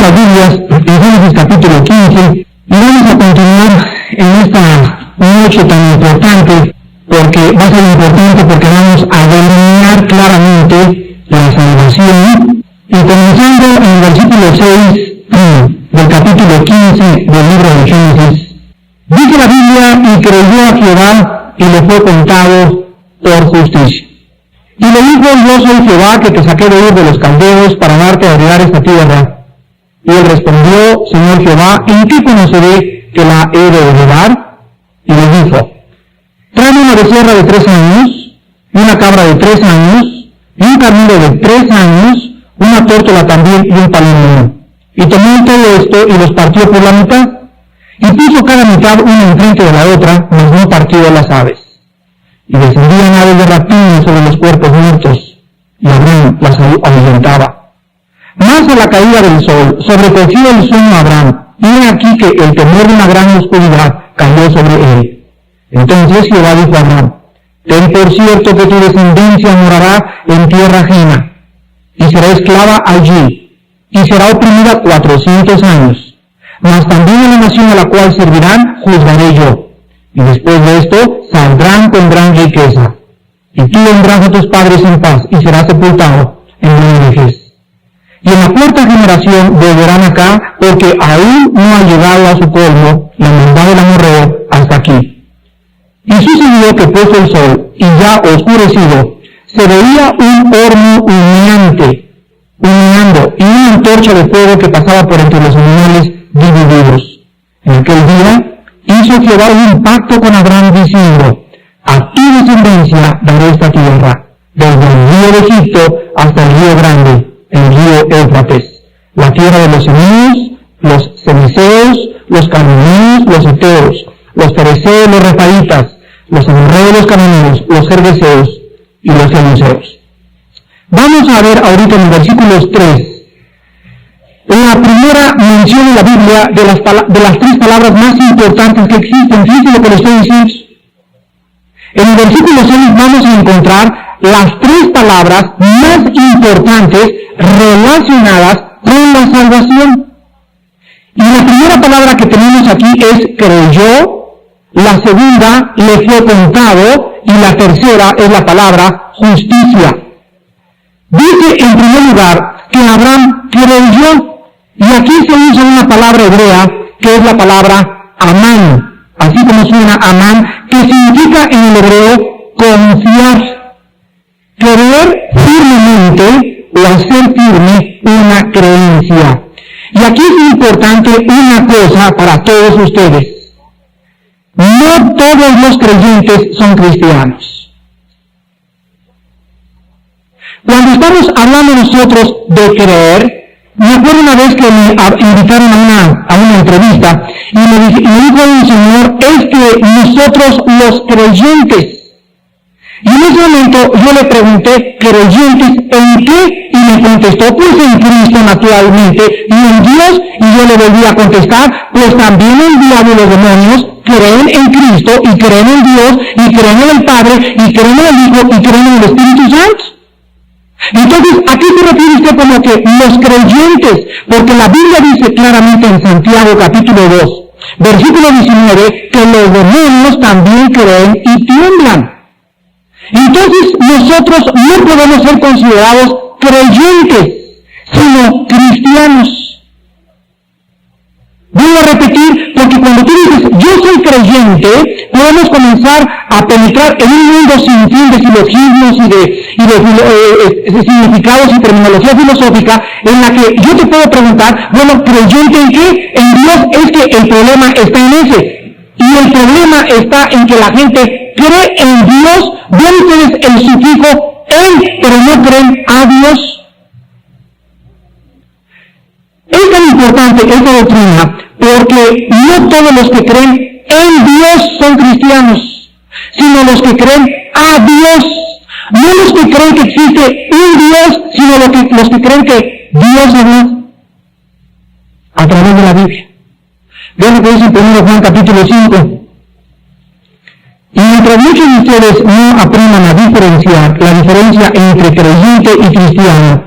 nuestras Biblias en Génesis capítulo 15 y vamos a continuar en esta noche tan importante, porque va a ser importante porque vamos a delinear claramente la salvación, y comenzando en el versículo 6 del capítulo 15 del libro de Génesis. Dice la Biblia: y creyó a Jehová y le fue contado por justicia. Y le dijo: yo soy Jehová que te saqué de Ur de los caldeos para darte a heredar esta tierra. Y él respondió: Señor Jehová, ¿en qué conoceré que la he de heredar? Y le dijo: tráeme una becerra de 3 años, y una cabra de 3 años, y un carnero de 3 años, una tórtola también y un palomino. Y tomó todo esto y los partió por la mitad, y puso cada mitad una enfrente de la otra, mas no partió las aves. Y descendían aves de rapiña sobre los cuerpos muertos, y Abraham las ahuyentaba. Mas a la caída del sol sobrecogió el sueño a Abraham, y he aquí que el temor de una gran oscuridad cayó sobre él. Entonces Jehová dijo a Abraham: ten por cierto que tu descendencia morará en tierra ajena, y será esclava allí, y será oprimida 400 años. Mas también en la nación a la cual servirán juzgaré yo. Y después de esto saldrán con gran riqueza. Y tú vendrás a tus padres en paz, y serás sepultado en gran vejez. Y en la 4ª generación volverán acá, porque aún no ha llegado a su colmo la maldad del amorreo hasta aquí. Y sucedió que puesto el sol, y ya oscurecido, se veía un horno humeando, y una antorcha de fuego que pasaba por entre los animales divididos. En aquel día hizo Jehová un pacto con Abraham, diciendo: a tu descendencia daré esta tierra, desde el río de Egipto hasta el río grande, el río Éufrates, la tierra de los eneos, los ceniceos, los cananeos, los heteos, los fereceos, los refaitas, los amorreos, los cananeos, los gergeseos y los jebuseos. Vamos a ver ahorita en los versículos 3 la primera mención en la Biblia de las 3 palabras más importantes que existen. Fíjense lo que les estoy diciendo. En el versículo 6 vamos a encontrar las 3 palabras más importantes relacionadas con la salvación. Y la primera palabra que tenemos aquí es creyó, la segunda le fue contado, y la tercera es la palabra justicia. Dice en primer lugar que Abraham creyó, y aquí se usa una palabra hebrea que es la palabra amán, así como suena amán, que significa en el hebreo confiar, creer firmemente o hacer firme una creencia. Y aquí es importante una cosa para todos ustedes: no todos los creyentes son cristianos. Cuando estamos hablando nosotros de creer, me acuerdo una vez que me invitaron a una entrevista y me dijo un señor: es que nosotros los creyentes. Y en ese momento yo le pregunté: ¿creyentes en qué? Y me contestó: pues en Cristo naturalmente, y en Dios. Y yo le volví a contestar: pues también el diablo y los demonios creen en Cristo, y creen en Dios, y creen en el Padre, y creen en el Hijo, y creen en el Espíritu Santo. Entonces, ¿a qué se refiere usted como que los creyentes? Porque la Biblia dice claramente en Santiago capítulo 2, versículo 19, que los demonios también creen y tiemblan. Entonces, nosotros no podemos ser considerados creyentes, sino cristianos. Voy a repetir, porque cuando tú dices yo soy creyente, podemos comenzar a penetrar en un mundo sin fin de silogismos y de significados y terminología filosófica, en la que yo te puedo preguntar: bueno, ¿creyente en qué? En Dios. Es que el problema está en ese. Y el problema está en que la gente cree en Dios. Ven ustedes el sufijo en, pero no creen a Dios. Es tan importante esta doctrina porque no todos los que creen en Dios son cristianos, sino los que creen a Dios. No los que creen que existe un Dios, sino los que creen que Dios es Dios a través de la Biblia. Vean lo que dice en 1 Juan capítulo 5. Y mientras muchos de ustedes no aprendan a diferenciar la diferencia entre creyente y cristiano,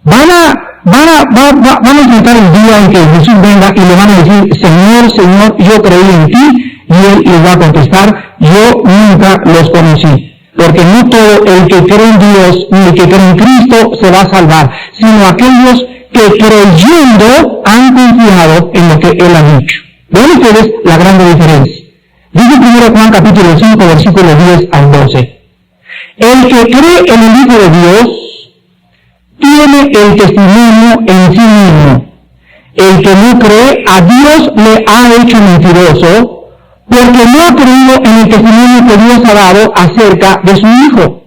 van a van a enfrentar el día en que Jesús venga y le van a decir, Señor, Señor, yo creí en ti, y Él les va a contestar, yo nunca los conocí. Porque no todo el que cree en Dios ni el que cree en Cristo se va a salvar, sino aquellos que creyendo han confiado en lo que Él ha dicho. Vean ustedes la grande diferencia. Dice 1 Juan capítulo 5, versículos 10 al 12. El que cree en el Hijo de Dios tiene el testimonio en sí mismo. El que no cree, a Dios le ha hecho mentiroso, porque no ha creído en el testimonio que Dios ha dado acerca de su Hijo.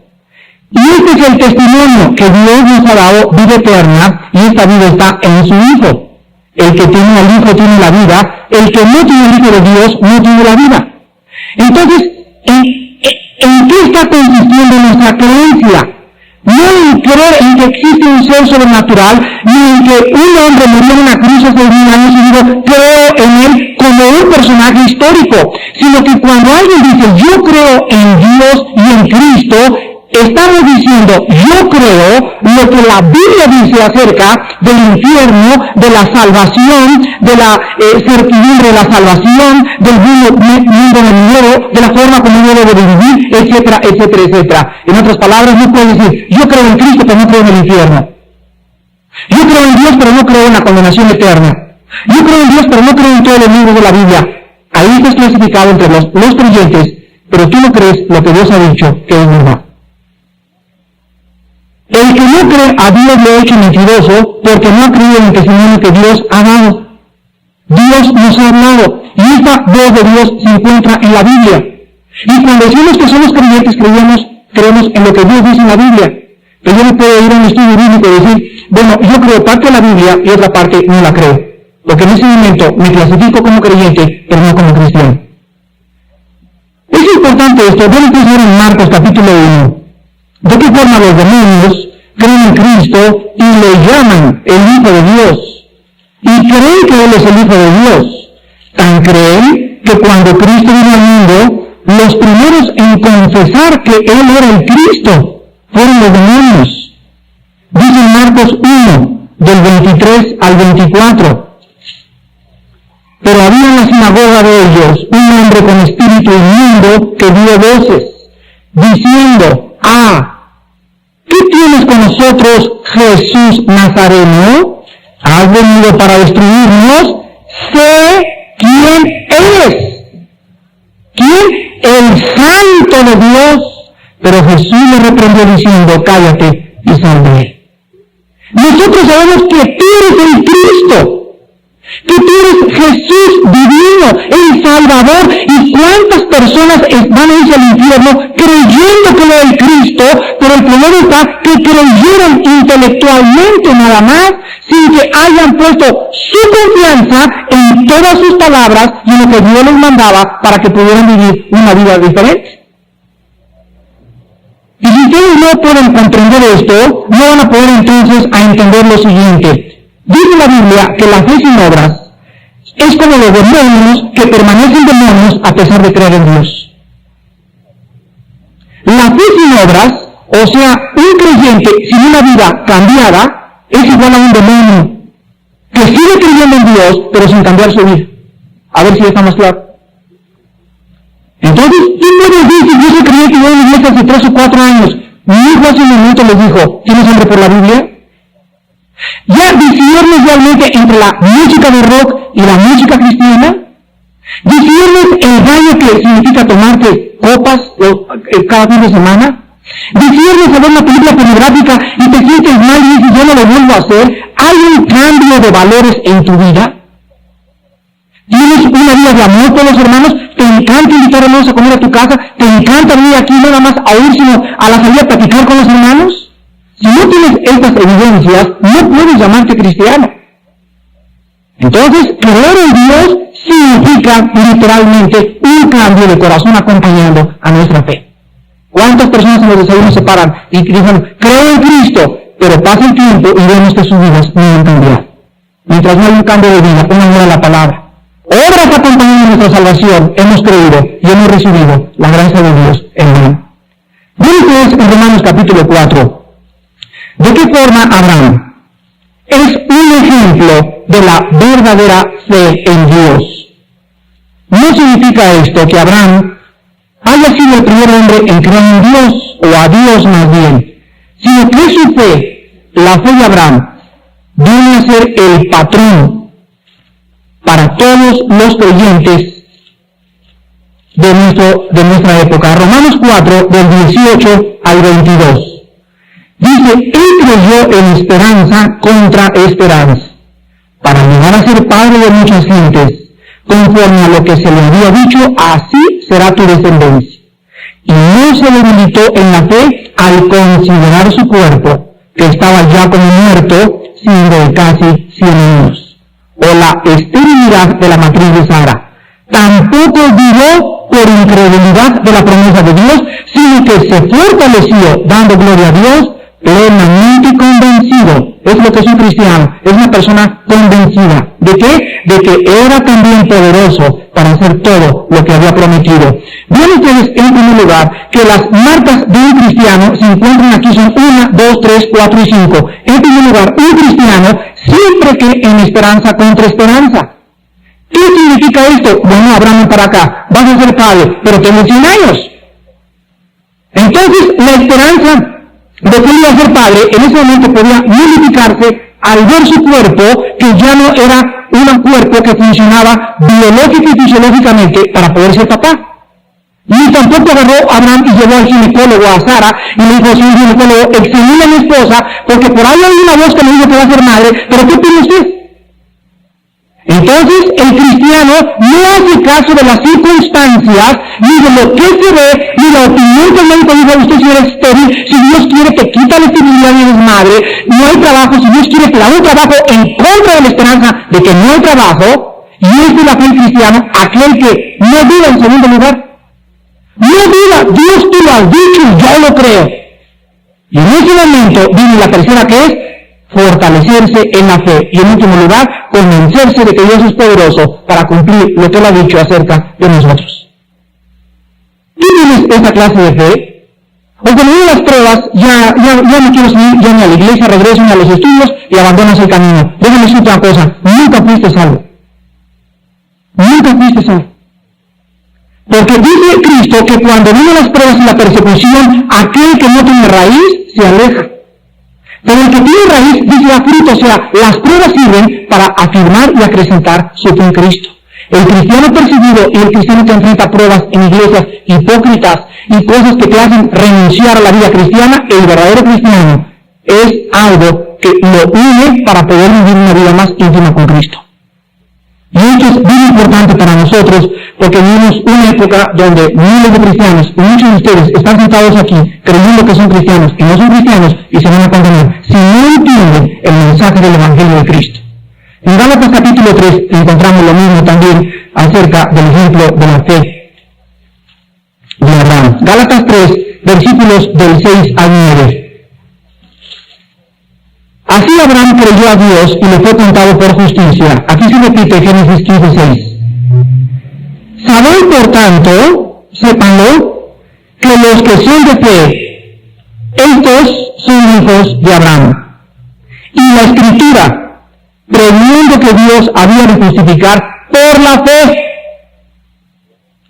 Y este es el testimonio que Dios nos ha dado, vida eterna, y esta vida está en su Hijo. El que tiene al Hijo tiene la vida, el que no tiene el Hijo de Dios no tiene la vida. Entonces, ¿en qué está consistiendo nuestra creencia? No en creer en que existe un ser sobrenatural, ni en que un hombre murió en una cruz hace 1000 años y digo, creo en él como un personaje histórico, sino que cuando alguien dice, yo creo en Dios y en Cristo, estamos diciendo, yo creo lo que la Biblia dice acerca del infierno, de la salvación, de la certidumbre de la salvación, del mundo venidero, de la forma como yo debo de vivir, etcétera, etcétera, etcétera. En otras palabras, no puedes decir, yo creo en Cristo, pero no creo en el infierno. Yo creo en Dios, pero no creo en la condenación eterna. Yo creo en Dios, pero no creo en todos los libros de la Biblia. Ahí estás clasificado entre los creyentes, pero tú no crees lo que Dios ha dicho que es verdad. El que no cree a Dios le ha hecho mentiroso porque no ha creído en el testimonio que Dios ha dado. Dios nos ha hablado y esta voz de Dios se encuentra en la Biblia. Y cuando decimos que somos creyentes, creemos en lo que Dios dice en la Biblia. Pero yo no puedo ir a un estudio bíblico y decir, bueno, yo creo parte de la Biblia y otra parte no la creo. Porque en ese momento me clasifico como creyente, pero no como cristiano. Es importante esto. Deben pensar en Marcos capítulo 1. ¿De qué forma los demonios creen en Cristo y le llaman el Hijo de Dios? Y creen que Él es el Hijo de Dios. Tan creen que cuando Cristo vino al mundo, los primeros en confesar que Él era el Cristo fueron los demonios. Dice en Marcos 1, del 23 al 24. Pero había en la sinagoga de ellos un hombre con espíritu inmundo que dio voces, diciendo, ¿qué tienes con nosotros, Jesús Nazareno? ¿Has venido para destruirnos? Sé quién eres. ¿Quién? El Santo de Dios. Pero Jesús le reprendió diciendo, cállate y sal de él. Nosotros sabemos que tú eres el Cristo, que tú eres Jesús divino, el Salvador. ¿Y cuántas personas van a irse al infierno creyendo que era el Cristo? Pero el problema está que creyeron intelectualmente nada más, sin que hayan puesto su confianza en todas sus palabras y en lo que Dios les mandaba para que pudieran vivir una vida diferente. Y si ustedes no pueden comprender esto, no van a poder entonces a entender lo siguiente. Dice la Biblia que la fe sin obras es como los demonios que permanecen demonios a pesar de creer en Dios. La fe sin obras, o sea, un creyente sin una vida cambiada, es igual a un demonio que sigue creyendo en Dios, pero sin cambiar su vida. A ver si está más claro. Entonces, tú puedes decir, yo soy creyente y voy a la iglesia hace 3 o 4 años. Mi hijo hace un momento les dijo, ¿tienes hambre por la Biblia? Ya disciernes realmente entre la música de rock y la música cristiana. Disciernes el baño que significa tomarte copas cada fin de semana. Disciernes a ver una película pornográfica y te sientes mal y dices, yo no lo vuelvo a hacer. ¿Hay un cambio de valores en tu vida? ¿Tienes una vida de amor con los hermanos? ¿Te encanta invitar a hermanos a comer a tu casa? ¿Te encanta venir aquí no nada más a oír, sino a la salida a platicar con los hermanos? Si no tienes estas evidencias, no puedes llamarte cristiano. Entonces, creer en Dios significa literalmente un cambio de corazón acompañando a nuestra fe. ¿Cuántas personas en los desayunos se paran y dicen, creo en Cristo, pero pasa el tiempo y vemos que sus vidas no han cambiado? Mientras no hay un cambio de vida, un amor a la palabra. Obras acompañando nuestra salvación, hemos creído y hemos recibido la gracia de Dios en vano. Miren ustedes en Romanos capítulo 4. ¿De qué forma Abraham, es un ejemplo de la verdadera fe en Dios. No significa esto que Abraham haya sido el primer hombre en creer en Dios, o a Dios más bien, sino que su fe, la fe de Abraham, viene a ser el patrón para todos los creyentes de nuestra época. Romanos 4, del 18 al 22. Dice, él creyó en esperanza contra esperanza, para llegar a ser padre de muchas gentes, conforme a lo que se le había dicho, así será tu descendencia. Y no se debilitó en la fe al considerar su cuerpo, que estaba ya como muerto, siendo de casi 100 años, o la esterilidad de la matriz de Sara. Tampoco dudó por incredulidad de la promesa de Dios, sino que se fortaleció, dando gloria a Dios, plenamente convencido. Es lo que es un cristiano, es una persona convencida. ¿De qué? De que era también poderoso para hacer todo lo que había prometido. Vean ustedes, en primer lugar, que las marcas de un cristiano se encuentran aquí, son 1, 2, 3, 4 y 5. En primer lugar, un cristiano siempre cree en esperanza contra esperanza. ¿Qué significa esto? Bueno, Abraham, para acá, vas a ser padre, pero tengo 100 años. Entonces, la esperanza de que él iba a ser padre, en ese momento podía modificarse al ver su cuerpo, que ya no era un cuerpo que funcionaba biológica y fisiológicamente para poder ser papá. Ni tampoco agarró a Abraham y llevó al ginecólogo, a Sara, y le dijo, señor ginecólogo, examine a mi esposa, porque por ahí hay una voz que me dice que va a ser madre, pero ¿qué opina usted? Entonces, el cristiano no hace caso de las circunstancias, ni de lo que se ve, ni la opinión que el médico dice, usted si eres estéril, si Dios quiere te quita la esterilidad y eres madre, no hay trabajo, si Dios quiere te da un trabajo en contra de la esperanza de que no hay trabajo, y este es la fe cristiana, aquel que no duda en segundo lugar. No duda, Dios tú lo has dicho y yo lo creo. Y en ese momento viene la tercera, que es fortalecerse en la fe, y en último lugar, convencerse de que Dios es poderoso para cumplir lo que Él ha dicho acerca de nosotros. ¿Tú tienes esta clase de fe? O cuando vienen las pruebas, ya no quiero seguir, ya ni a la iglesia, regreso ni a los estudios y abandonas el camino. Déjame decirte una cosa, nunca fuiste salvo. Nunca fuiste salvo. Porque dice Cristo que cuando vienen las pruebas y la persecución, aquel que no tiene raíz se aleja. Pero el que tiene raíz dice da fruto, o sea, las pruebas sirven para afirmar y acrecentar su fe en Cristo. El cristiano perseguido y el cristiano que enfrenta pruebas en iglesias hipócritas y cosas que te hacen renunciar a la vida cristiana, el verdadero cristiano es algo que lo une para poder vivir una vida más íntima con Cristo. Y esto es muy importante para nosotros, porque vivimos una época donde miles de cristianos, y muchos de ustedes están sentados aquí creyendo que son cristianos y no son cristianos y se van a condenar si no entienden el mensaje del Evangelio de Cristo. En Gálatas capítulo 3 encontramos lo mismo también acerca del ejemplo de la fe de Abraham. Gálatas 3, versículos del 6 al 9. Así Abraham creyó a Dios y le fue contado por justicia. Aquí se repite Génesis 15:6. Sabed, por tanto, sépanlo, que los que son de fe, estos son hijos de Abraham. Y la Escritura, previendo que Dios había de justificar por la fe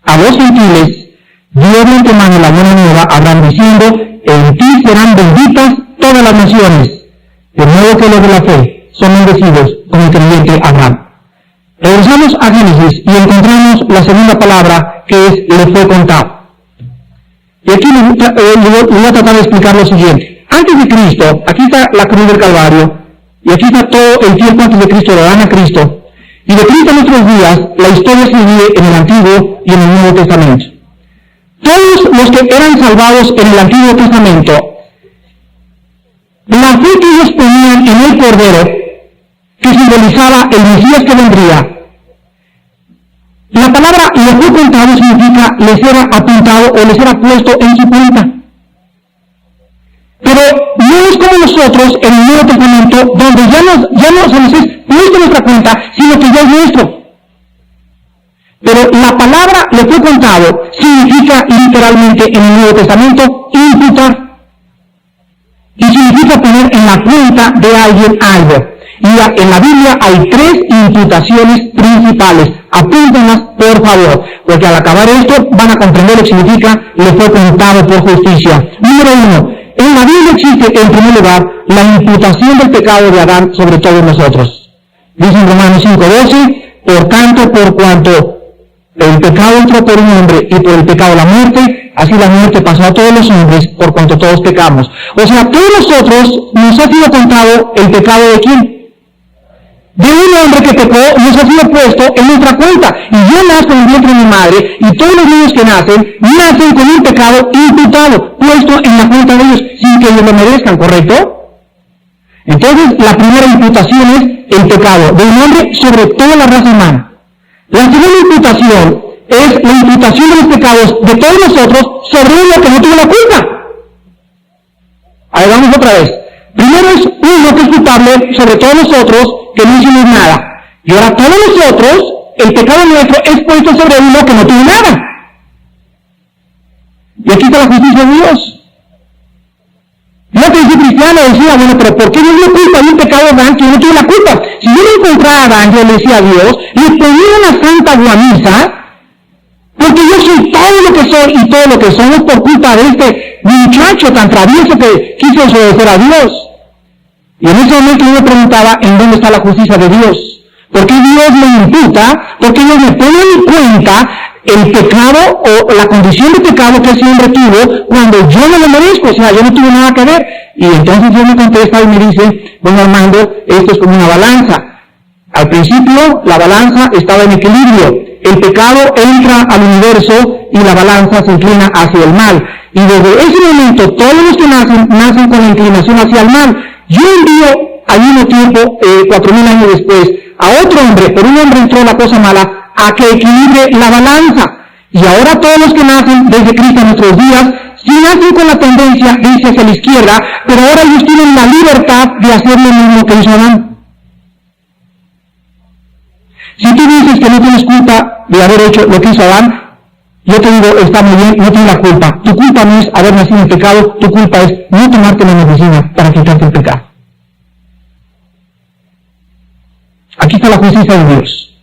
a los gentiles, dio de antemano la buena nueva a Abraham diciendo, en ti serán benditas todas las naciones. De modo que los de la fe son bendecidos con el creyente Abraham. Regresamos a Génesis y encontramos la segunda palabra, que es le fue contado. Y aquí le voy a tratar de explicar lo siguiente. Antes de Cristo, aquí está la cruz del Calvario, y aquí está todo el tiempo antes de Cristo, lo dan a Cristo. Y de Cristo a nuestros días, la historia se divide en el Antiguo y en el Nuevo Testamento. Todos los que eran salvados en el Antiguo Testamento, la fe que ellos ponían en el Cordero, que simbolizaba el Mesías que vendría, la palabra le fue contado significa les era apuntado o les era puesto en su cuenta. Pero no es como nosotros en el Nuevo Testamento, donde ya no se nos es puesto en nuestra cuenta, sino que ya es nuestro. Pero la palabra le fue contado significa literalmente en el Nuevo Testamento imputar. Y significa poner en la cuenta de alguien algo. Y en la Biblia hay 3 imputaciones principales. Apúntenlas, por favor, porque al acabar esto van a comprender lo que significa le fue contado por justicia. Número 1. En la Biblia existe, en primer lugar, la imputación del pecado de Adán sobre todos nosotros. Dice en Romanos 5:12, por tanto, por cuanto el pecado entró por un hombre y por el pecado la muerte, así la muerte pasó a todos los hombres por cuanto todos pecamos. O sea, todos nosotros nos ha sido contado el pecado de ¿quién? De un hombre que pecó, nos ha sido puesto en nuestra cuenta. Y yo nazco en el vientre de mi madre, y todos los niños que nacen con un pecado imputado, puesto en la cuenta de ellos, sin que ellos lo merezcan, ¿correcto? Entonces, la primera imputación es el pecado de un hombre sobre toda la raza humana. La segunda imputación es la imputación de los pecados de todos nosotros sobre uno que no tuvo la culpa. Ahí vamos otra vez. Primero es uno que es culpable sobre todos nosotros que no hicimos nada. Y ahora todos nosotros, el pecado nuestro es puesto sobre uno que no tuvo nada. Y aquí está la justicia de Dios. Yo que soy cristiano decía, bueno, pero ¿por qué Dios le culpa de un pecado de Adán que no tuvo la culpa? Si yo no encontrara a Adán, yo le decía a Dios, le ponía una santa guamisa, porque yo soy todo lo que soy y todo lo que somos por culpa de este muchacho tan travieso que quiso desobedecer a Dios. Y en ese momento yo me preguntaba, ¿en dónde está la justicia de Dios? ¿Por qué Dios me imputa? ¿Por qué Dios me pone en cuenta el pecado o la condición de pecado que ese hombre tuvo cuando yo no lo merezco? O sea, yo no tuve nada que ver. Y entonces Dios me contesta y me dice, bueno Armando, esto es como una balanza. Al principio la balanza estaba en equilibrio. El pecado entra al universo y la balanza se inclina hacia el mal. Y desde ese momento todos los que nacen con la inclinación hacia el mal. Yo envío al mismo tiempo, 4.000 años después, a otro hombre, pero un hombre entró la cosa mala, a que equilibre la balanza. Y ahora todos los que nacen desde Cristo en nuestros días, sí nacen con la tendencia de irse hacia la izquierda, pero ahora ellos tienen la libertad de hacer lo mismo que hizo Adán. Si tú dices que no tienes culpa de haber hecho lo que hizo Adán, yo te digo, está muy bien, no tienes la culpa. Tu culpa no es haber nacido en pecado, tu culpa es no tomarte la medicina para quitarte el pecado. Aquí está la justicia de Dios.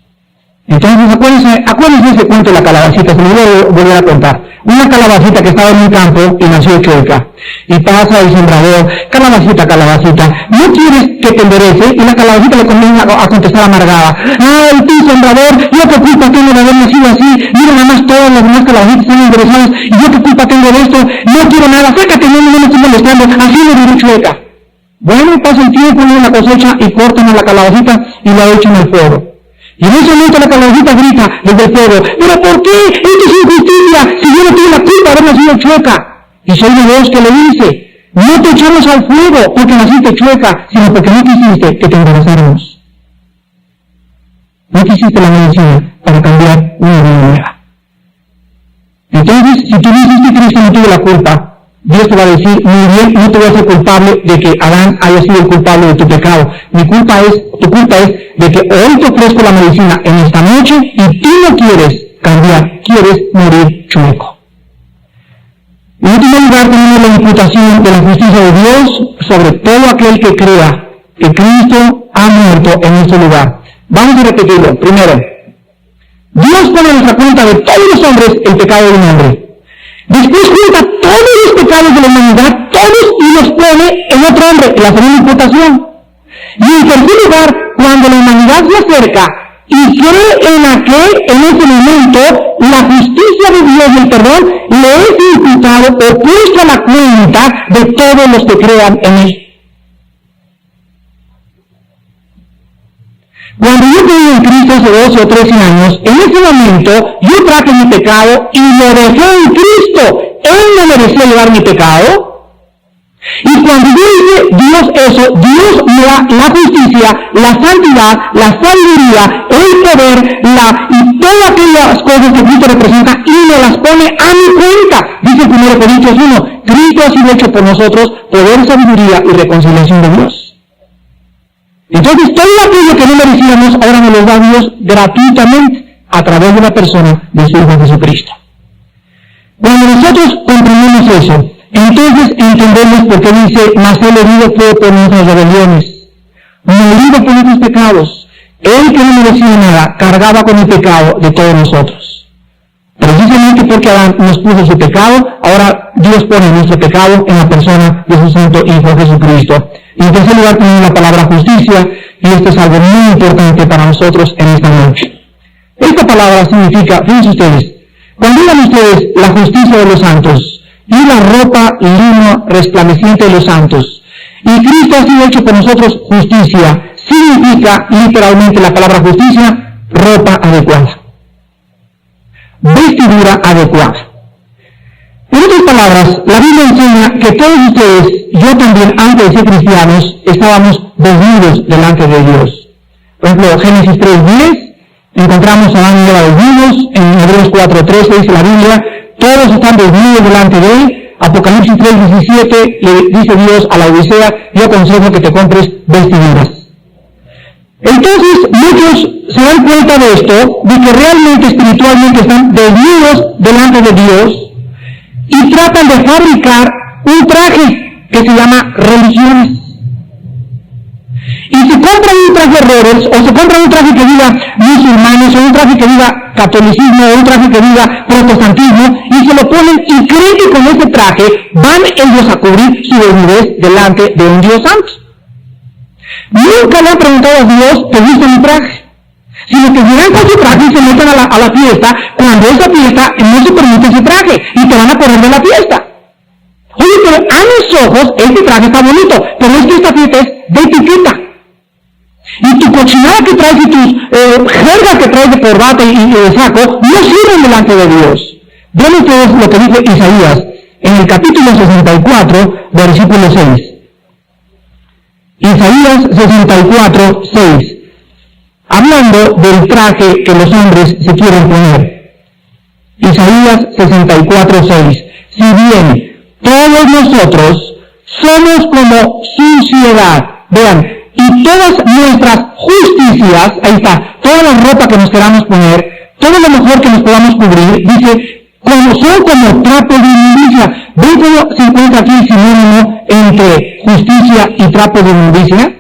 Entonces, acuérdense de ese cuento de la calabacita, se lo voy a volver a contar. Una calabacita que estaba en un campo y nació chueca. Y pasa el sembrador, calabacita, no quieres que te enderece, y la calabacita le comienza a contestar amargada. ¡Ay, tú, sembrador! ¿Yo qué culpa tengo de haber nacido así? Mira, nada más todas las demás calabacitas están enderezadas, y yo qué culpa tengo de esto, no quiero nada, sácate, no me estoy molestando, así me diré chueca. Bueno, pasa el tiempo, viene la cosecha, y cortan a la calabacita y la echan al fuego. Y en ese momento la calabacita grita desde el fuego, ¿pero por qué? Esto es injusticia, si yo no tuve la culpa de haber nacido chueca. Y soy de Dios que le dice, no te echamos al fuego porque naciste chueca, sino porque no quisiste que te enderezáramos. No quisiste la medicina para cambiar una vida nueva. Entonces, si tú dices que Cristo no tuvo la culpa, Dios te va a decir, muy bien, no te voy a hacer culpable de que Adán haya sido el culpable de tu pecado. Tu culpa es de que hoy te ofrezco la medicina en esta noche y tú no quieres cambiar, quieres morir chueco. En último lugar, tenemos la imputación de la justicia de Dios sobre todo aquel que crea que Cristo ha muerto en nuestro lugar. Vamos a repetirlo. Primero, Dios pone en nuestra cuenta de todos los hombres el pecado de un hombre. Después cuenta todos los pecados de la humanidad, todos, y los pone en otro hombre, en la segunda imputación. Y en tercer lugar, cuando la humanidad se acerca y cree en ese momento, la justicia de Dios y el perdón le es imputado o puesto a la cuenta de todos los que crean en él. Cuando yo creí en Cristo hace 12 o 13 años, en ese momento yo traje mi pecado y lo dejé en Cristo. Él no merecía llevar mi pecado. Y cuando yo hice Dios eso, Dios me da la justicia, la santidad, la sabiduría, el poder, y todas aquellas cosas que Cristo representa, y me las pone a mi cuenta. Dice 1 Corintios 1, Cristo ha sido hecho por nosotros poder, sabiduría y reconciliación de Dios. Entonces, todo aquello que no merecíamos, ahora nos lo da Dios gratuitamente a través de la persona de su Hijo Jesucristo. Cuando nosotros comprendemos eso, entonces entendemos por qué dice, mas el herido fue por nuestras rebeliones, morido por nuestros pecados. Él, que no merecía nada, cargaba con el pecado de todos nosotros. Precisamente porque Adán nos puso su pecado, ahora Dios pone nuestro pecado en la persona de su Santo Hijo Jesucristo. Y en tercer lugar tenemos la palabra justicia, y esto es algo muy importante para nosotros en esta noche. Esta palabra significa, fíjense ustedes, cuando digan ustedes la justicia de los santos, y la ropa lino resplandeciente de los santos, y Cristo ha sido hecho por nosotros justicia, significa literalmente la palabra justicia, ropa adecuada, vestidura adecuada. En otras palabras, la Biblia enseña que todos ustedes, yo también, antes de ser cristianos, estábamos desnudos delante de Dios. Por ejemplo, Génesis 3:10, encontramos a Adán y Eva desnudos. En Hebreos 4:13 dice la Biblia, todos están desnudos delante de Él. Apocalipsis 3:17 le dice Dios a la Odisea, yo aconsejo que te compres vestiduras. Entonces, muchos se dan cuenta de esto, de que realmente espiritualmente están desnudos delante de Dios, y tratan de fabricar un traje que se llama religiones. Y se compran un traje Rolex, o se compran un traje que diga musulmanes, o un traje que diga catolicismo, o un traje que diga protestantismo, y se lo ponen y creen que con ese traje van ellos a cubrir su desnudez delante de un Dios santo. Nunca le han preguntado a Dios, ¿te gusta mi traje? Sino que llegan con su traje y se meten a la fiesta, cuando esa fiesta no se permite ese traje, y te van a correr de la fiesta. Oye, pero a mis ojos este traje está bonito, pero es que esta fiesta es de etiqueta. Y tu cochinada que traes y tus jergas que traes de corbata y de saco no sirven delante de Dios. Vean ustedes lo que dice Isaías en el capítulo 64, versículo 6. Isaías 64:6, hablando del traje que los hombres se quieren poner. Isaías 64:6, si bien todos nosotros somos como suciedad, vean, y todas nuestras justicias, ahí está, toda la ropa que nos queramos poner, todo lo mejor que nos podamos cubrir, dice, como son como trapos de inmundicia. ¿Ven cómo se encuentra aquí el sinónimo entre justicia y trapos de inmundicia?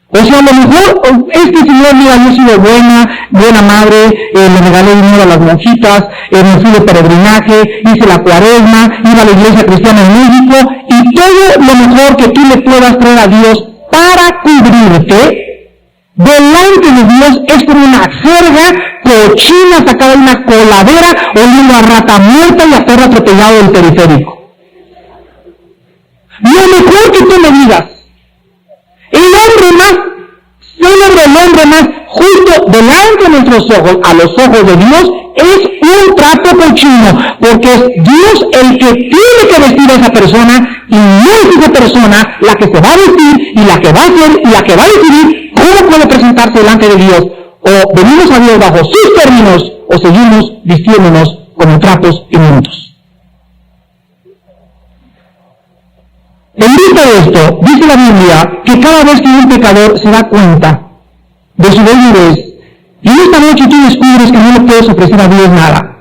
O sea, a lo mejor es que Señor, mira, yo he sido buena madre, le regalé dinero a las monjitas, me fui de peregrinaje, hice la cuaresma, iba a la iglesia cristiana en México, y todo lo mejor que tú le puedas traer a Dios para cubrirte, delante de Dios es como una jerga cochina sacada de una coladera, oliendo a rata muerta y a perro atropellado del periférico. Lo mejor que tú me digas, el hombre más célebre, el hombre más justo delante de nuestros ojos, a los ojos de Dios, es un trapo cochino, porque es Dios el que tiene que vestir a esa persona, y no es esa persona la que se va a vestir, y la que va a hacer, y la que va a decidir cómo puede presentarse delante de Dios. O venimos a Dios bajo sus términos, o seguimos vistiéndonos como trapos inmundos. En vista de esto, dice la Biblia que cada vez que un pecador se da cuenta de su desnudez, y en esta noche tú descubres que no le puedes ofrecer a Dios nada,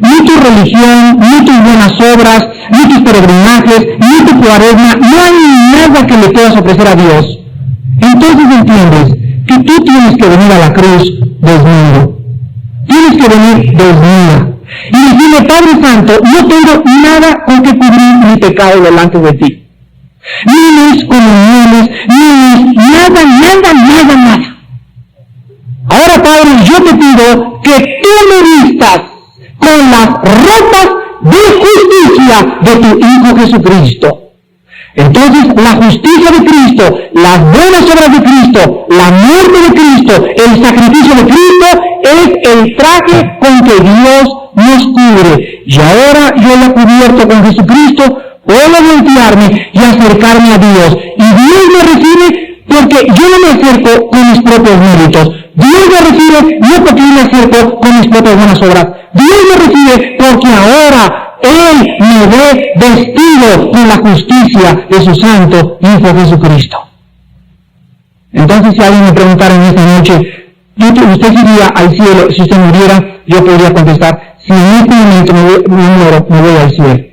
ni tu religión, ni tus buenas obras, ni tus peregrinajes, ni tu cuaresma, no hay nada que le puedas ofrecer a Dios. Entonces entiendes que tú tienes que venir a la cruz desnudo. Tienes que venir desnuda. Y decirle, Padre Santo, no tengo nada con que cubrir mi pecado delante de ti. Ni mis comuniones, ni mis nada. Ahora, Padre, yo te pido que tú me vistas con las ropas de justicia de tu Hijo Jesucristo. Entonces, la justicia de Cristo, las buenas obras de Cristo, la muerte de Cristo, el sacrificio de Cristo, es el traje con que Dios nos cubre. Y ahora yo ya cubierto con Jesucristo, puedo voltearme y acercarme a Dios. Y Dios me recibe porque yo no me acerco con mis propios méritos. Dios me recibe no porque yo me acerco con mis propias buenas obras. Dios me recibe porque ahora Él me ve vestido con la justicia de su Santo Hijo Jesucristo. Entonces, si alguien me preguntara en esta noche, ¿usted iría al cielo si usted muriera? Yo podría contestar, si en este momento me muero, me voy al cielo.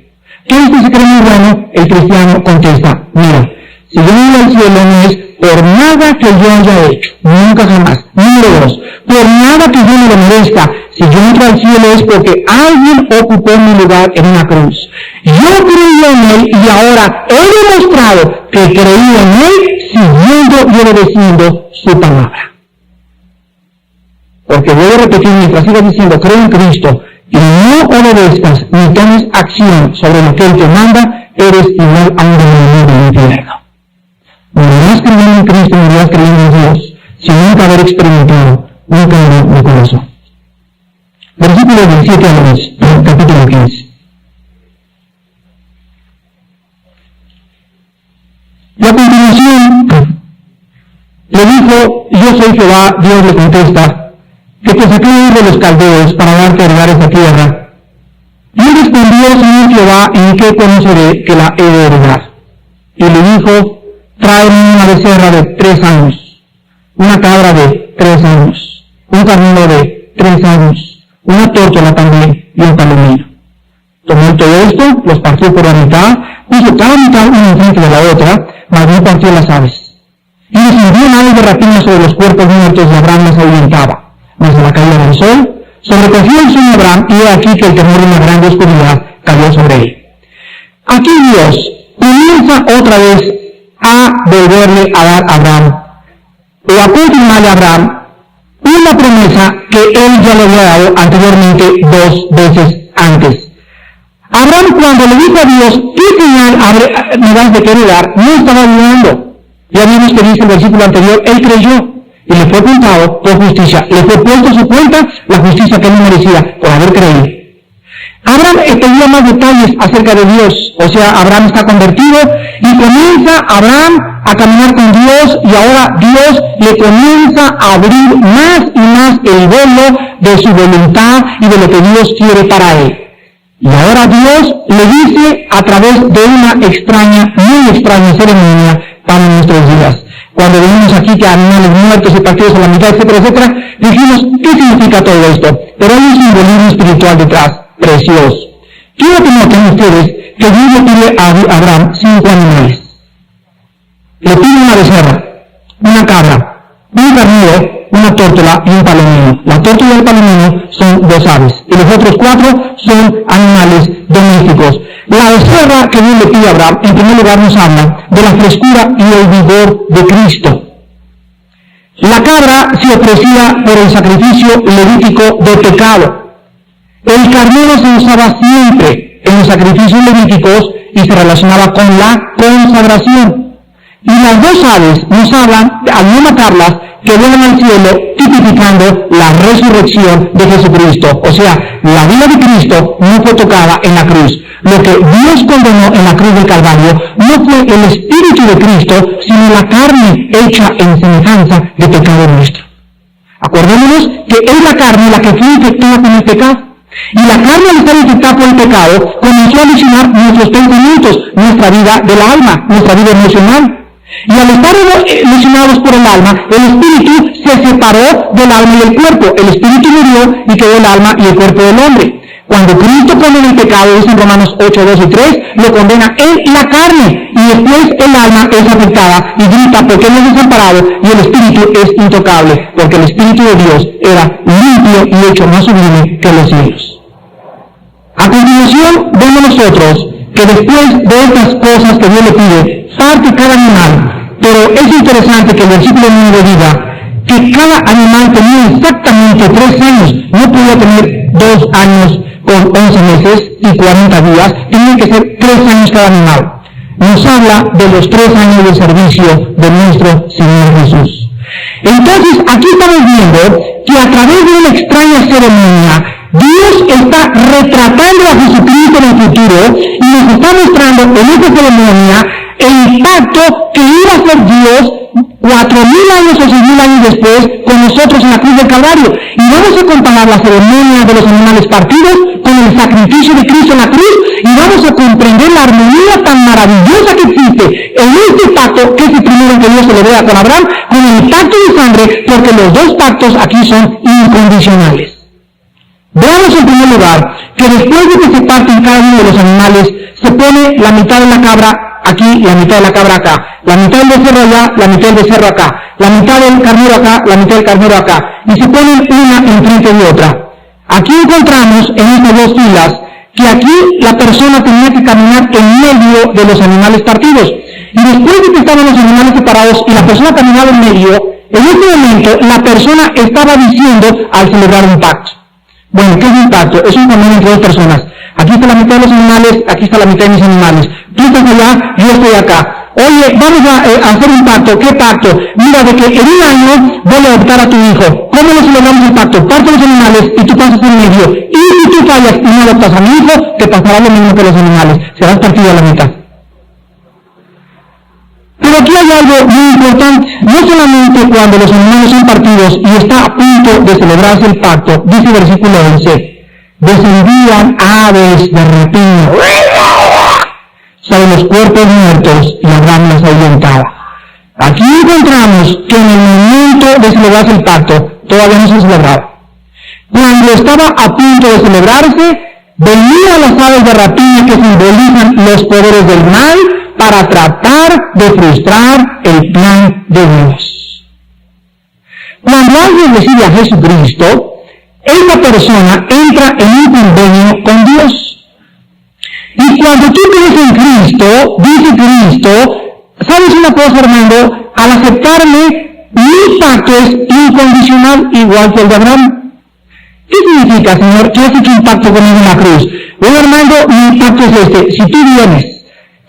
¿Qué es que se cree muy bueno? El cristiano contesta, mira, si yo me voy al cielo no es por nada que yo haya hecho, nunca jamás. Número 2, por nada que yo me lo merezca, si yo entro al cielo es porque alguien ocupó mi lugar en una cruz. Yo creí en Él y ahora he demostrado que creí en Él siguiendo y obedeciendo su palabra. Porque voy a repetir mientras siga diciendo, creo en Cristo, y no obedezcas ni tomes acción sobre lo que Él te manda, eres igual a un demonio del infierno. Morirás creyendo en Cristo, morirás creyendo en Dios, sin nunca haber experimentado un cambio de corazón. Versículos del 7 al 10, capítulo 15. Y a continuación, le dijo, yo soy Jehová, Dios le contesta, que te saqué de los caldeos para darte a heredar esta tierra. Y él respondió, Señor Jehová, ¿en qué conoceré que la he de heredar? Y le dijo, tráeme una becerra de 3 años, una cabra de 3 años, un carnero de 3 años, una tórtola también y un palomino. Tomó todo esto, los partió por la mitad, puso cada mitad una enfrente de la otra, mas no partió las aves. Y descendió aves de rapina sobre los cuerpos muertos y Abraham las ahuyentaba. Mas a la caída del sol, sobrecogió el sueño Abraham y he aquí que el temor de una grande oscuridad cayó sobre él. Aquí Dios comienza otra vez a volverle a dar a Abraham, o a confirmarle a Abraham, una promesa que él ya le había dado anteriormente 2 veces antes. Abraham, cuando le dijo a Dios, ¿qué señal me das de querer dar?, no estaba dudando. Ya vimos que dice el versículo anterior, él creyó, y le fue contado por justicia. Le fue puesto a su cuenta la justicia que él no merecía por haber creído. Abraham pedía más detalles acerca de Dios. O sea, Abraham está convertido y comienza Abraham a caminar con Dios y ahora Dios le comienza a abrir más y más el velo de su voluntad y de lo que Dios quiere para él. Y ahora Dios le dice a través de una extraña, muy extraña ceremonia para nuestros días. Cuando venimos aquí que animales muertos y partidos a la mitad, etcétera, etcétera, dijimos, ¿qué significa todo esto? Pero hay un simbolismo espiritual detrás, precioso. Quiero que noten ustedes que Dios le pide a Abraham 5 animales. Le pide una becerra, una cabra, un carnero, una tórtola y un palomino. La tórtola y el palomino son 2 aves, y los otros 4 son animales domésticos. La becerra que Dios le pide a Abraham, en primer lugar nos habla de la frescura y el vigor de Cristo. La cabra se ofrecía por el sacrificio levítico de pecado. El carnero se usaba siempre en los sacrificios levíticos y se relacionaba con la consagración. Y las 2 aves nos hablan, al no matarlas, que vuelan al cielo, tipificando la resurrección de Jesucristo. O sea, la vida de Cristo no fue tocada en la cruz. Lo que Dios condenó en la cruz del Calvario no fue el Espíritu de Cristo, sino la carne hecha en semejanza de pecado nuestro. Acordémonos que es la carne la que fue infectada con el pecado. Y la carne, al estar infectada por el pecado, comenzó a lesionar nuestros pensamientos, nuestra vida del alma, nuestra vida emocional. Y al estar lesionados por el alma, el espíritu se separó del alma y del cuerpo. El espíritu murió y quedó el alma y el cuerpo del hombre. Cuando Cristo condena el pecado, dice en Romanos 8, 2 y 3, lo condena en la carne, y después el alma es afectada y grita porque él es desamparado y el espíritu es intocable, porque el espíritu de Dios era limpio y hecho más sublime que los cielos. A continuación, vemos nosotros que después de estas cosas que Dios le pide, parte cada animal, pero es interesante que el versículo 9 diga que cada animal tenía exactamente 3 años, no podía tener 2 años con 11 meses y 40 días, tenía que ser 3 años cada animal. Nos habla de los 3 años de servicio de nuestro Señor Jesús. Entonces, aquí estamos viendo que a través de una extraña ceremonia, Dios está retratando a Jesucristo en el futuro y nos está mostrando en esta ceremonia el pacto que iba a hacer Dios 4.000 años o 6.000 años después con nosotros en la cruz del Calvario. Y vamos a comparar la ceremonia de los animales partidos con el sacrificio de Cristo en la cruz y vamos a comprender la armonía tan maravillosa que existe en este pacto, que es el primero que Dios se le vea con Abraham, con el pacto de sangre, porque los 2 pactos aquí son incondicionales. Veamos en primer lugar que después de que se parten cada uno de los animales, se pone la mitad de la cabra aquí, la mitad de la cabra acá, la mitad del becerro allá, la mitad del becerro acá, la mitad del carnero acá, la mitad del carnero acá, y se ponen una enfrente de otra. Aquí encontramos en estas dos filas que aquí la persona tenía que caminar en medio de los animales partidos. Y después de que estaban los animales separados y la persona caminaba en medio, en este momento la persona estaba diciendo al celebrar un pacto. Bueno, ¿qué es un pacto? Es un convenio entre dos personas. Aquí está la mitad de los animales, aquí está la mitad de mis animales. Tú estás allá, yo estoy acá. Oye, vamos a hacer un pacto. ¿Qué pacto? Mira, de que en un año voy a adoptar a tu hijo. ¿Cómo lo celebramos el pacto? Parto los animales y tú pasas en medio. Y si tú fallas y no adoptas a mi hijo, te pasará lo mismo que los animales. Serás partido a la mitad. Pero aquí hay algo muy importante. No solamente cuando los animales son partidos y está a punto de celebrarse el pacto, dice el versículo 11, descendían aves de rapiña sobre los cuerpos muertos y Abraham las ahuyentaba. Aquí encontramos que en el momento de celebrarse el pacto todavía no se celebraba. Cuando estaba a punto de celebrarse, venían las aves de rapiña que simbolizan los poderes del mal para tratar de frustrar el plan de Dios. Cuando alguien recibe a Jesucristo, esa persona entra en un convenio con Dios. Y cuando tú crees en Cristo, dice Cristo, ¿sabes una cosa, Armando? Al aceptarme, mi pacto es incondicional, igual que el de Abraham. ¿Qué significa, Señor, que has hecho un pacto conmigo en la cruz? Bueno, Armando, mi pacto es este. Si tú vienes,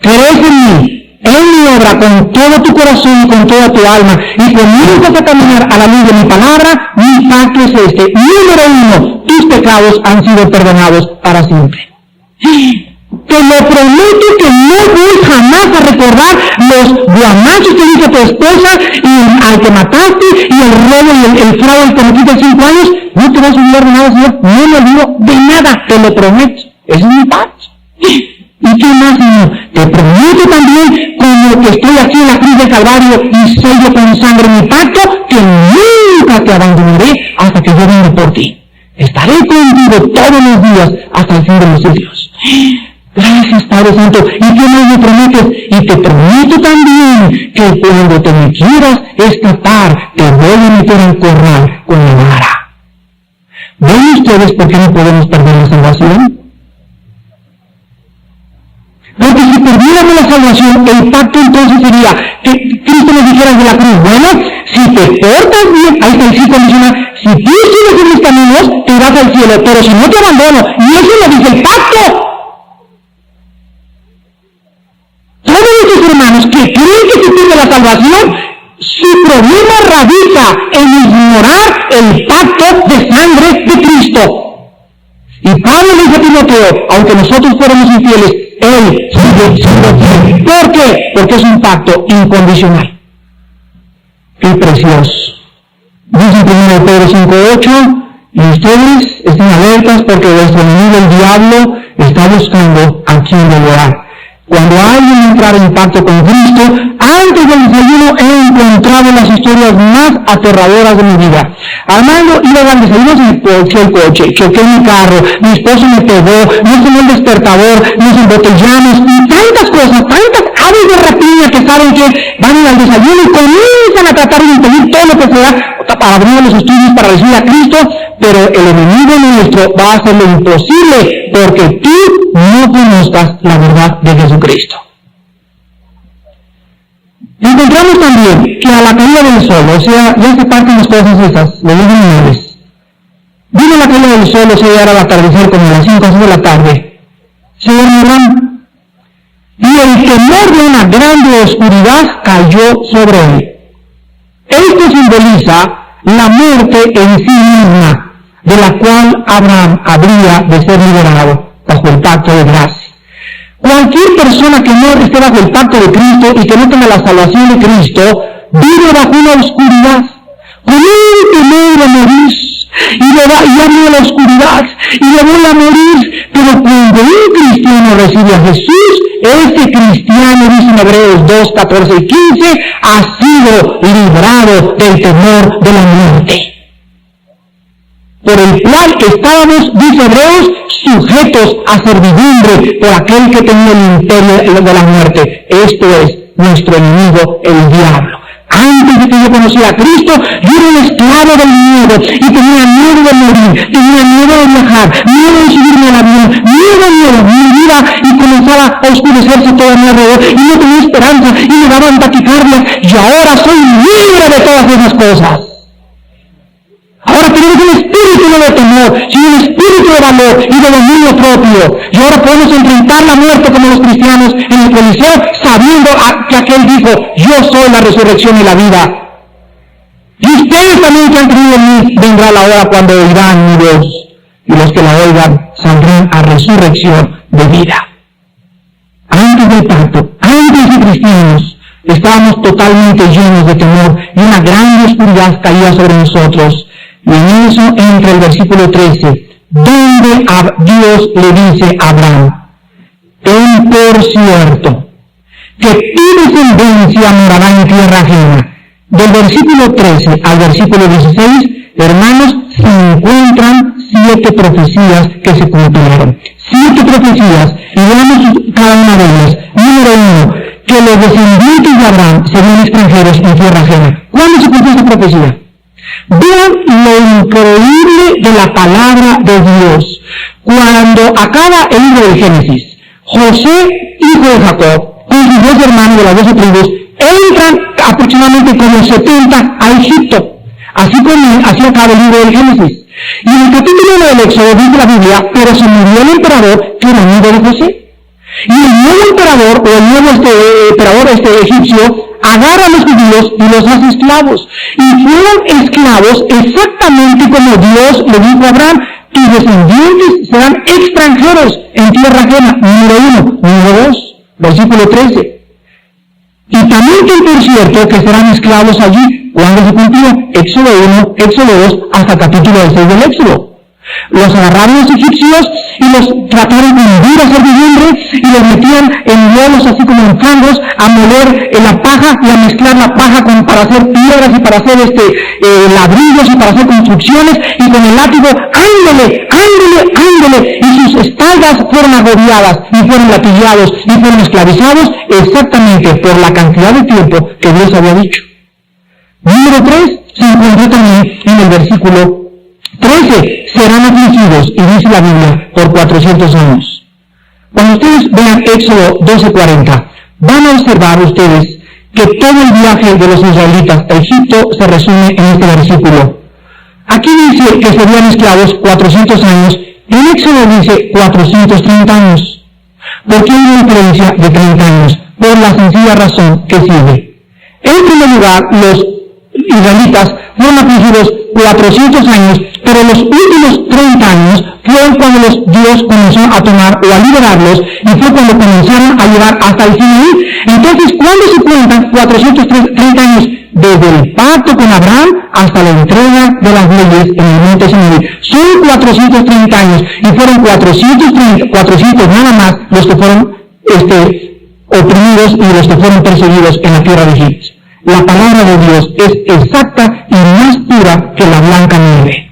crees en mí, en mi obra, con todo tu corazón y con toda tu alma, y conmigo vas a caminar a la luz de mi palabra, mi pacto es este. Número 1, tus pecados han sido perdonados para siempre. Te lo prometo que no voy jamás a recordar los guamachos que dice tu esposa y al que mataste y el robo y el fraude que cometiste 5 años. No te vas a olvidar de nada, Señor. No me olvido de nada, te lo prometo. Ese es mi pacto. ¿Y qué más, Señor? Te prometo también, como que estoy aquí en la cruz del Calvario y sello con sangre mi pacto, que nunca te abandonaré hasta que yo venga por ti. Estaré contigo todos los días hasta el fin de los siglos. Gracias, Padre Santo. ¿Y qué más me prometes? Y te prometo también que cuando te me quieras escapar, te voy a meter al corral con la vara. ¿Ven ustedes por qué no podemos perder la salvación? Porque si perdiéramos la salvación, el pacto entonces sería que Cristo nos dijera de la cruz, bueno, si te portas bien, ahí está el sí condicional, si tú sigues en mis caminos, te irás al cielo, pero si no te abandono, y eso lo dice el pacto. Todos nuestros hermanos que creen que se pierde la salvación, su problema radica en ignorar el pacto de sangre de Cristo. Y Pablo le dice a Timoteo, aunque nosotros fuéramos infieles, él sigue siendo fiel. ¿Por qué? Porque es un pacto incondicional. Qué precioso. Dice en 1 Pedro 5:8, y ustedes estén alertas porque vuestro enemigo el diablo está buscando a quien devorar. Cuando alguien entrara en pacto con Cristo, antes del desayuno he encontrado las historias más aterradoras de mi vida. Armando iba a dar desayunos y el coche, choqué mi carro, mi esposo me pegó, no sonó el despertador, nos embotellamos, y tantas cosas, tantas aves de rapiña que saben que van a ir al desayuno y comienzan a tratar de impedir todo lo que sea para abrir los estudios para recibir a Cristo, pero el enemigo nuestro va a hacer lo imposible porque tú no conozcas la verdad de Jesucristo. Encontramos también que a la caída del sol, o sea, ya se parten las cosas esas, los animales. Vino la caída del sol, o sea, ya era el atardecer como a las 5 o 6 de la tarde. Se dormirán. Y el temor de una grande oscuridad cayó sobre él. Esto simboliza la muerte en sí misma, de la cual Abraham habría de ser liberado bajo el pacto de gracia. Cualquier persona que no esté bajo el pacto de Cristo y que no tenga la salvación de Cristo, vive bajo una oscuridad, con un temor de morir, y abre la oscuridad, y le voy a morir. Pero cuando un cristiano recibe a Jesús, este cristiano, dice en Hebreos 2, 14 y 15, ha sido librado del temor de la muerte. por el cual estábamos, dice Hebreos, sujetos a servidumbre por aquel que tenía el imperio de la muerte. Esto es nuestro enemigo, el diablo. Antes de que yo conociera a Cristo, yo era un esclavo del miedo y tenía miedo de morir, tenía miedo de viajar, miedo de subirme al avión, miedo, mi vida, y comenzaba a oscurecerse todo a mi alrededor y no tenía esperanza y me daban taquicardias, y ahora soy libre de todas esas cosas. Ahora tenemos un espíritu no de temor, sino un espíritu de valor y de dominio propio. Y ahora podemos enfrentar la muerte como los cristianos en el Coliseo, sabiendo que aquel dijo, yo soy la resurrección y la vida. Y ustedes también que han creído en mí, vendrá la hora cuando oirán mi voz. Y los que la oigan saldrán a resurrección de vida. Antes del pacto, antes de cristianos, estábamos totalmente llenos de temor y una gran oscuridad caía sobre nosotros. Y en eso entra el versículo 13, donde Dios le dice a Abraham, ten por cierto que tu descendencia morará en tierra ajena. Del versículo 13 al versículo 16, hermanos, se encuentran 7 profecías que se cumplieron. 7 profecías, y veamos cada una de ellas. Número 1, que los descendientes de Abraham serían extranjeros en tierra ajena. ¿Cuándo se cumplió esa profecía? Vean lo increíble de la palabra de Dios. Cuando acaba el libro de Génesis, José, hijo de Jacob, con sus 2 hermanos de las 12 tribus, entran aproximadamente como 70 a Egipto. Así acaba el libro de Génesis. Y en el capítulo 1 del Éxodo dice la Biblia, pero se murió el emperador que era amigo de José. Y el nuevo emperador, o el nuevo emperador egipcio, agarra a los judíos y los hace esclavos. Y fueron esclavos exactamente como Dios le dijo a Abraham, tus descendientes serán extranjeros en tierra ajena. Número 1. Número 2, versículo 13. Y también ten por cierto que serán esclavos allí. ¿Cuándo se cumplió? Éxodo 1, Éxodo 2, hasta capítulo 6 del Éxodo. Los agarraron los egipcios y los trataron con dura servidumbre y los metían en hielos así como en fangos a moler la paja y a mezclar la paja para hacer piedras y para hacer ladrillos y para hacer construcciones, y con el látigo ándele y sus espaldas fueron agobiadas y fueron latillados y fueron esclavizados exactamente por la cantidad de tiempo que Dios había dicho. Número 3 se encontró también en el versículo 13, serán afligidos, y dice la Biblia, por 400 años. Cuando ustedes vean Éxodo 12:40, van a observar ustedes que todo el viaje de los israelitas a Egipto se resume en este versículo. Aquí dice que serían esclavos 400 años, en Éxodo dice 430 años. ¿Por qué hay una diferencia de 30 años? Por la sencilla razón que sigue. En primer lugar, los israelitas fueron afligidos 400 años, pero los últimos 30 años fueron cuando Dios comenzó a tomar o a liberarlos, y fue cuando comenzaron a llegar hasta el Sinaí. Entonces, ¿cuándo se cuentan 430 años? Desde el pacto con Abraham hasta la entrega de las leyes en el monte Sinaí. Son 430 años, y fueron 400 nada más los que fueron oprimidos y los que fueron perseguidos en la tierra de Egipto. La palabra de Dios es exacta y más pura que la blanca nieve.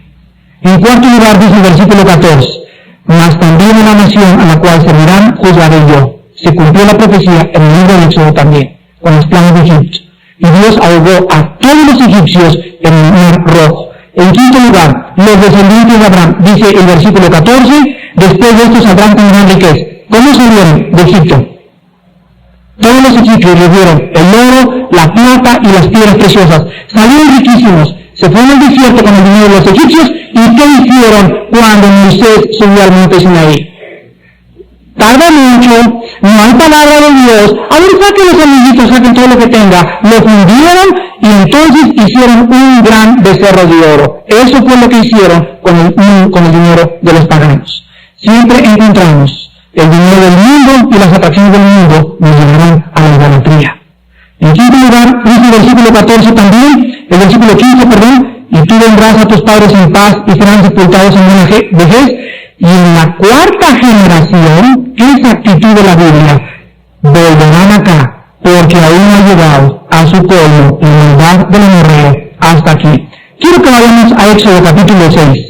En cuarto lugar dice el versículo 14, mas también una nación a la cual servirán juzgaré yo. Se cumplió la profecía en el libro del Éxodo también, con los planes de Egipto. Y Dios ahogó a todos los egipcios en el mar Rojo. En quinto lugar, los descendientes de Abraham, dice el versículo 14, después de esto saldrán con gran riqueza. ¿Cómo salieron de Egipto? Todos los egipcios les dieron el oro, la plata y las piedras preciosas. Salieron riquísimos. Se fueron al desierto con el dinero de los egipcios. ¿Y qué hicieron cuando Moisés subió al monte Sinaí? Tarda mucho, no hay palabra de Dios. A ver, saquen los amiguitos, saquen todo lo que tenga. Lo fundieron y entonces hicieron un gran becerro de oro. Eso fue lo que hicieron con el dinero de los paganos. Siempre encontramos el dinero del mundo y las atracciones del mundo nos llevarán a la idolatría. En quinto lugar, dice el versículo 14 también, el versículo 15, y tú vendrás a tus padres en paz y serán sepultados en una vejez. Y en la cuarta generación, esa actitud de la Biblia, volverán acá, porque aún no ha llegado a su colmo la maldad del amorreo hasta aquí. Quiero que vayamos a Éxodo capítulo 6.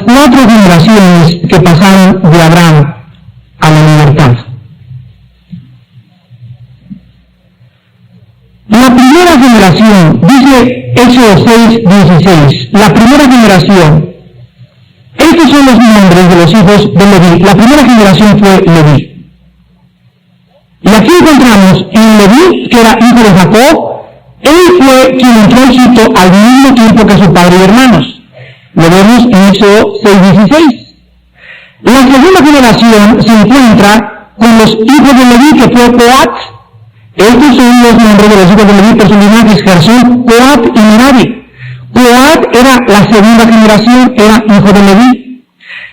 4 generaciones que pasaron de Abraham a la libertad. La primera generación, dice Éxodo 6:16, la primera generación, estos son los nombres de los hijos de Leví. La primera generación fue Leví. Y aquí encontramos en Leví, que era hijo de Jacob, él fue quien entró a Egipto al mismo tiempo que su padre y hermanos. Lo vemos en Éxodo 6:16. La segunda generación se encuentra con los hijos de Leví, que fue Coat. Estos son los nombres de los hijos de Leví por sus linajes: Gersón, Coat y Merari. Coat era la segunda generación, era hijo de Leví.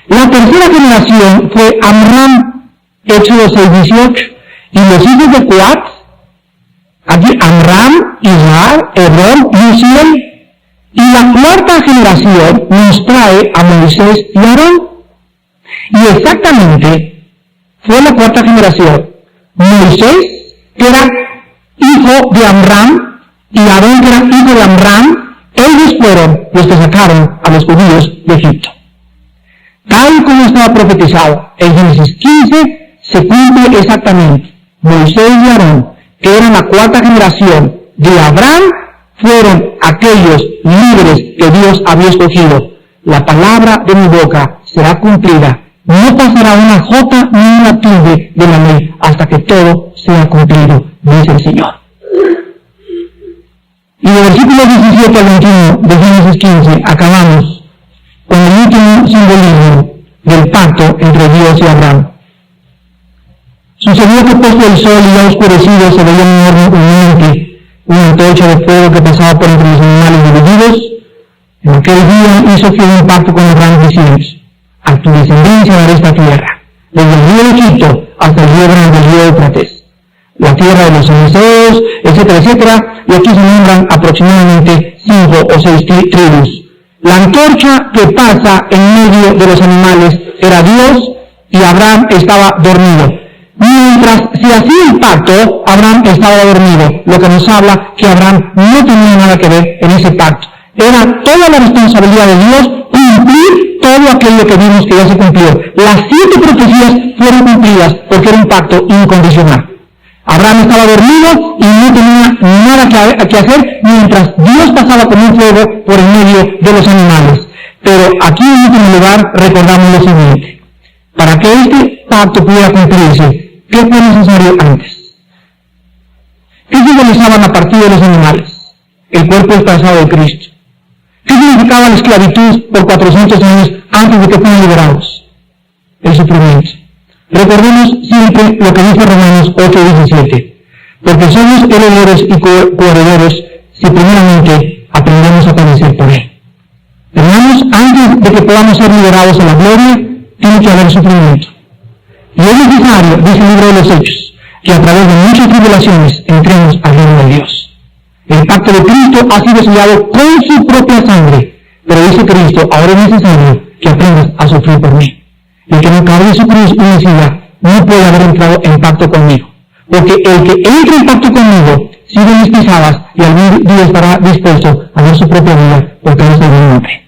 La tercera generación fue Amram, Éxodo 6:18. Y los hijos de Coat, aquí Amram, Izhar, Hebrón y Uziel. Y la cuarta generación nos trae a Moisés y Aarón. Y exactamente fue la cuarta generación. Moisés, que era hijo de Amram, y Aarón, que era hijo de Amram, ellos fueron los que sacaron a los judíos de Egipto. Tal como estaba profetizado en Génesis 15, se cumple exactamente. Moisés y Aarón, que eran la cuarta generación de Abraham, fueron aquellos líderes que Dios había escogido. La palabra de mi boca será cumplida. No pasará una jota ni una tilde de la ley hasta que todo sea cumplido, dice el Señor. Y de versículos 17 al 21 de Génesis 15 acabamos con el último simbolismo del pacto entre Dios y Abraham. Sucedió que puesto el sol y ya oscurecido se veía un horno humeante, una antorcha de fuego que pasaba por entre los animales divididos. En aquel día hizo Jehová un pacto con Abraham diciendo: a tu descendencia daré esta tierra, desde el río de Egipto hasta el río grande del río Éufrates, la tierra de los anaseos, etcétera, etcétera, y aquí se nombran aproximadamente 5 o 6 tribus. La antorcha que pasa en medio de los animales era Dios, y Abraham estaba dormido. Mientras se hacía el pacto, Abraham estaba dormido, lo que nos habla que Abraham no tenía nada que ver en ese pacto. Era toda la responsabilidad de Dios cumplir todo aquello que vimos que ya se cumplió. Las 7 profecías fueron cumplidas porque era un pacto incondicional. Abraham estaba dormido y no tenía nada que hacer mientras Dios pasaba con un fuego por en medio de los animales. Pero aquí en último lugar recordamos lo siguiente: para que este pacto pudiera cumplirse, ¿qué fue necesario antes? ¿Qué simbolizaban a partir de los animales? El cuerpo expresado de Cristo. ¿Qué significaba la esclavitud por 400 años antes de que fueran liberados? El sufrimiento. Recordemos siempre lo que dice Romanos 8:17, porque somos herederos y coherederos si primeramente aprendemos a padecer por Él. Hermanos, antes de que podamos ser liberados a la gloria, tiene que haber sufrimiento. Y es necesario, dice el libro de los Hechos, que a través de muchas tribulaciones entremos al reino de Dios. El pacto de Cristo ha sido sellado con su propia sangre, pero dice Cristo: ahora es necesario que aprendas a sufrir por mí. El que no cargue su cruz y me siga no puede haber entrado en pacto conmigo, porque el que entre en pacto conmigo sigue mis pisadas y algún día estará dispuesto a dar su propia vida por causa de mi nombre.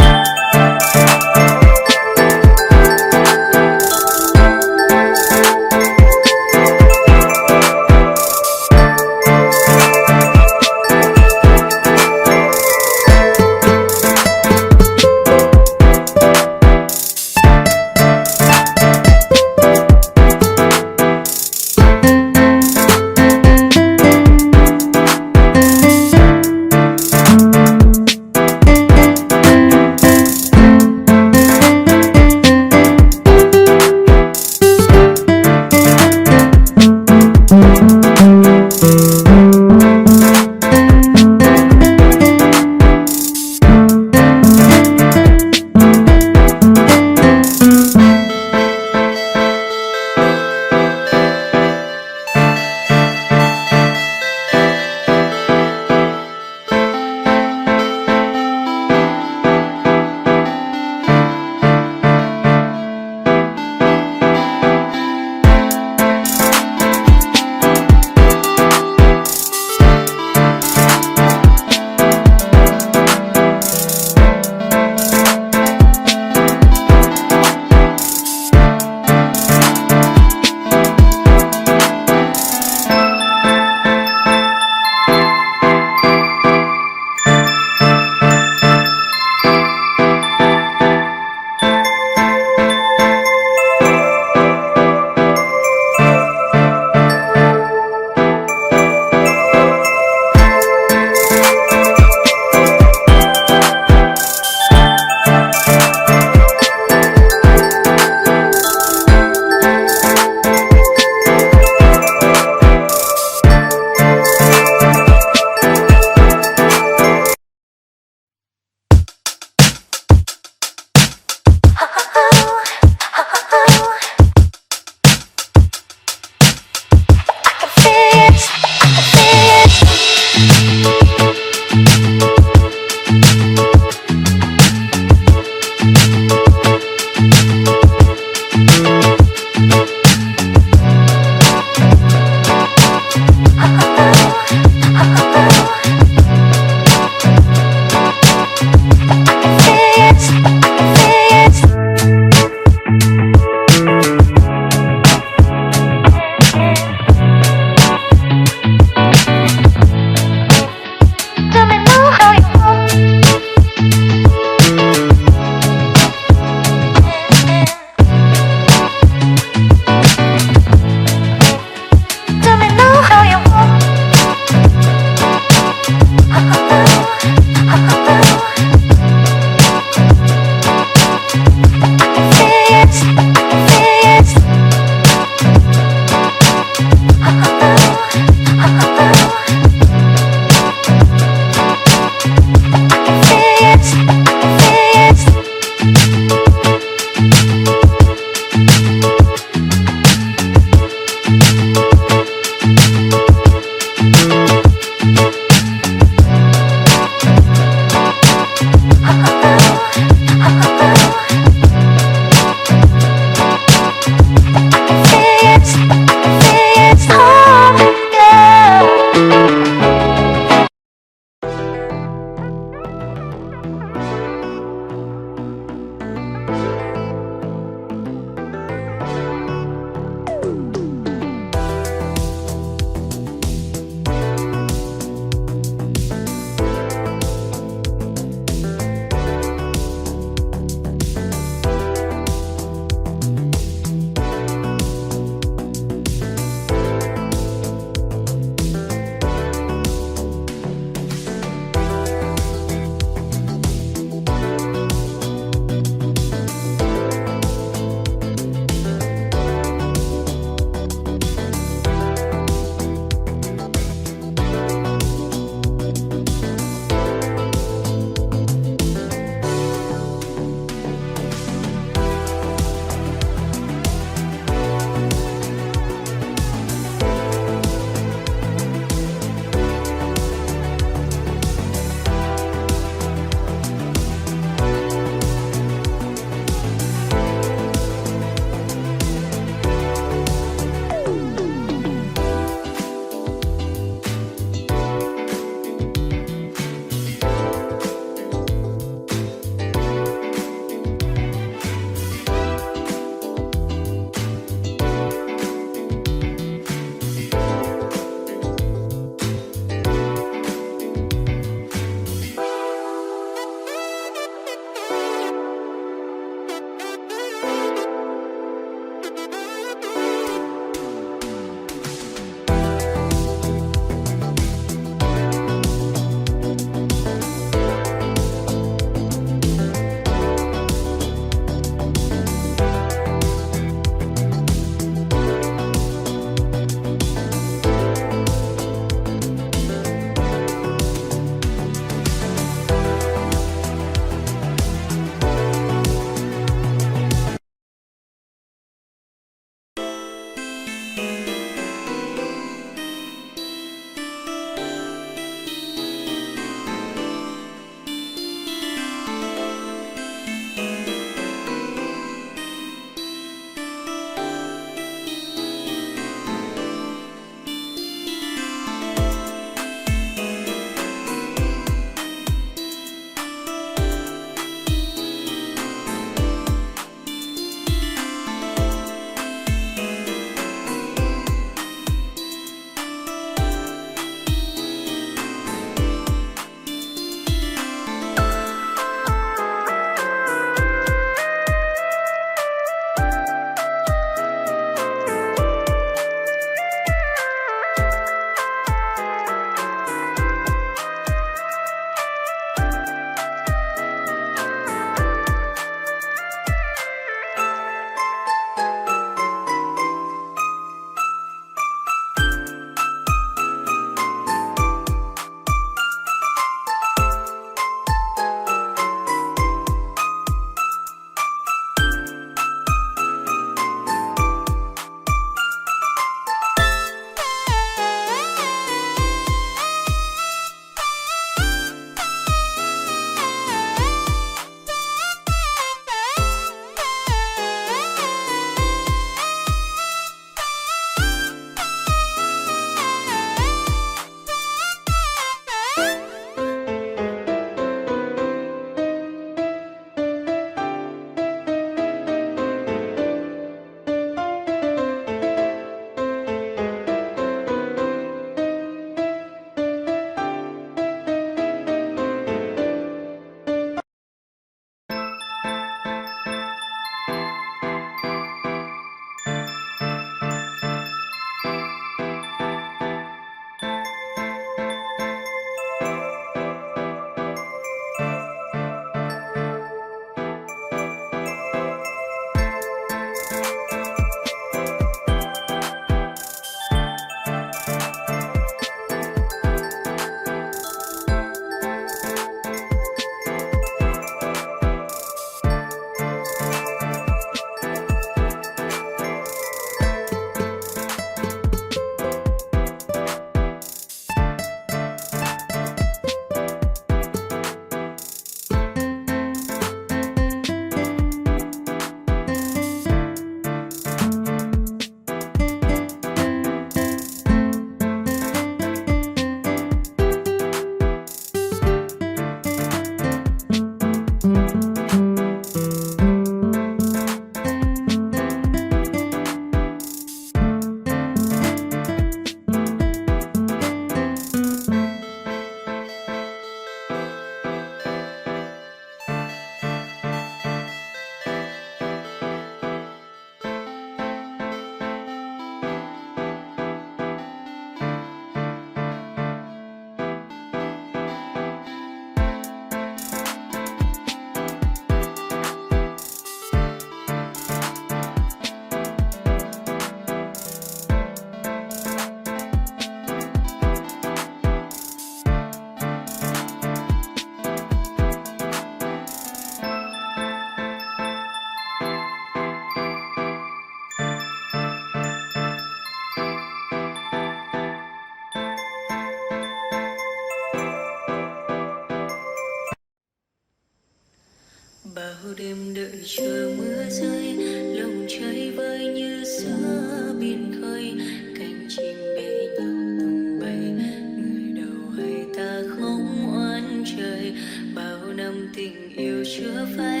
chờ mưa rơi, lòng chơi vơi như giữa biển khơi, cánh chim bé nhau tung bay, người đầu hay ta không oán trời, bao năm tình yêu chưa phai